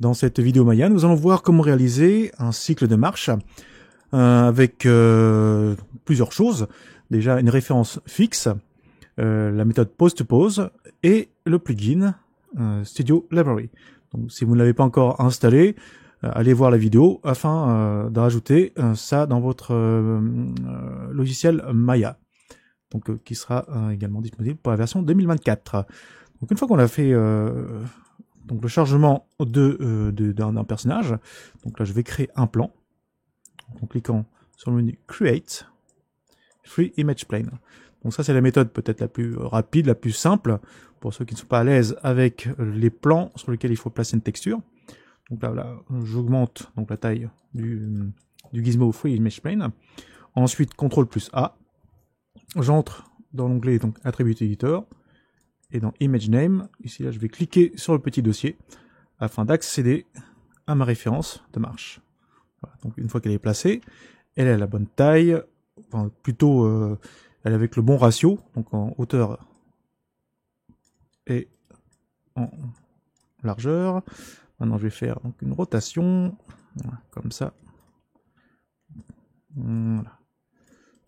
Dans cette vidéo Maya, nous allons voir comment réaliser un cycle de marche avec plusieurs choses. Déjà une référence fixe, la méthode pose-to-pose et le plugin Studio Library. Donc, si vous ne l'avez pas encore installé, allez voir la vidéo afin de rajouter ça dans votre logiciel Maya, donc qui sera également disponible pour la version 2024. Donc une fois qu'on a fait donc le chargement d'un personnage, donc là je vais créer un plan en cliquant sur le menu Create Free Image Plane. Donc ça c'est la méthode peut-être la plus rapide, la plus simple pour ceux qui ne sont pas à l'aise avec les plans sur lesquels il faut placer une texture. Donc là, voilà, j'augmente donc la taille du gizmo Free Image Plane. Ensuite CTRL plus A, j'entre dans l'onglet donc Attribute Editor. Et dans Image Name, ici là je vais cliquer sur le petit dossier afin d'accéder à ma référence de marche. Voilà, donc une fois qu'elle est placée, elle est à la bonne taille, enfin plutôt elle est avec le bon ratio, donc en hauteur et en largeur. Maintenant je vais faire donc une rotation, voilà, comme ça. Voilà.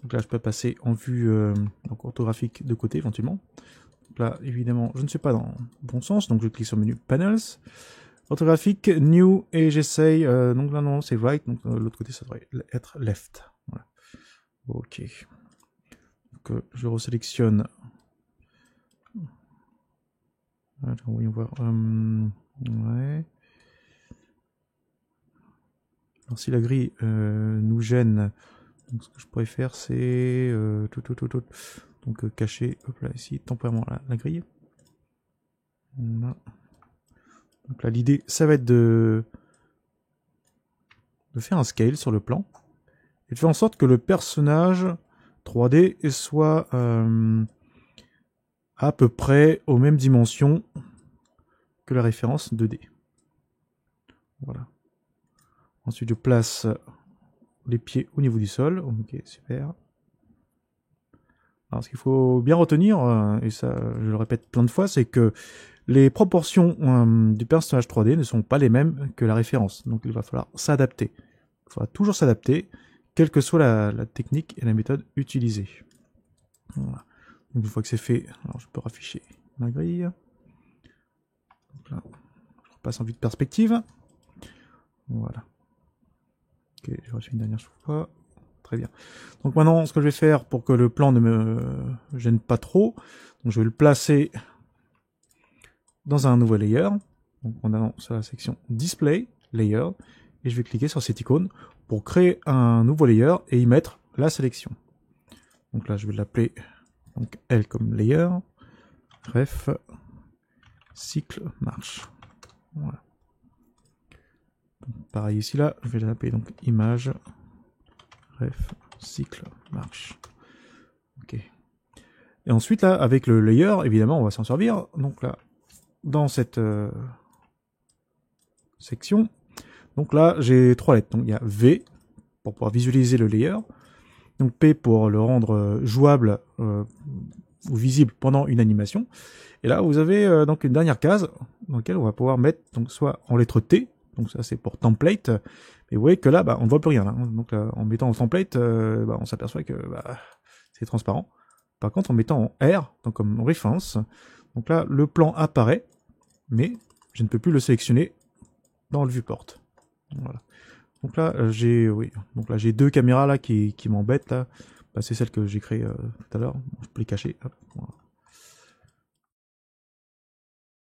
Donc là je peux passer en vue donc orthographique de côté éventuellement. Donc là, évidemment, je ne suis pas dans le bon sens, donc je clique sur le menu Panels, orthographique, New, et j'essaye, donc là non, c'est Right, donc de l'autre côté ça devrait être Left. Voilà. Ok. Donc je resélectionne. Alors, voyons voir. Ouais. Alors si la grille nous gêne, donc ce que je pourrais faire c'est donc cacher, hop là, ici, temporairement la grille. Voilà. Donc là, l'idée, ça va être de faire un scale sur le plan et de faire en sorte que le personnage 3D soit à peu près aux mêmes dimensions que la référence 2D. Voilà. Ensuite, je place les pieds au niveau du sol. Ok, super. Alors, ce qu'il faut bien retenir, et ça, je le répète plein de fois, c'est que les proportions du personnage 3D ne sont pas les mêmes que la référence. Donc, il va falloir s'adapter. Il faudra toujours s'adapter, quelle que soit la technique et la méthode utilisée. Voilà. Donc, une fois que c'est fait, alors je peux rafficher ma grille. Donc là, je repasse en vue de perspective. Voilà. Ok, je refais une dernière fois. Très bien. Donc maintenant, ce que je vais faire pour que le plan ne me gêne pas trop, donc je vais le placer dans un nouveau layer. Donc en allant sur la section Display, Layer, et je vais cliquer sur cette icône pour créer un nouveau layer et y mettre la sélection. Donc là, je vais l'appeler donc L comme layer, ref, cycle marche. Voilà. Donc, pareil ici là, je vais l'appeler donc image. Bref, cycle marche. Ok. Et ensuite là, avec le layer, évidemment, on va s'en servir. Donc là, dans cette section, donc là, j'ai trois lettres. Donc il y a V pour pouvoir visualiser le layer. Donc P pour le rendre jouable ou visible pendant une animation. Et là, vous avez donc une dernière case dans laquelle on va pouvoir mettre donc soit en lettre T. Donc ça c'est pour template. Et vous voyez que là, on ne voit plus rien. Là. Donc en mettant en template, on s'aperçoit que c'est transparent. Par contre, en mettant en R, donc comme reference, donc là, le plan apparaît, mais je ne peux plus le sélectionner dans le viewport. Voilà. Donc là, j'ai deux caméras là qui m'embêtent là. C'est celle que j'ai créée tout à l'heure. Je peux les cacher. Hop.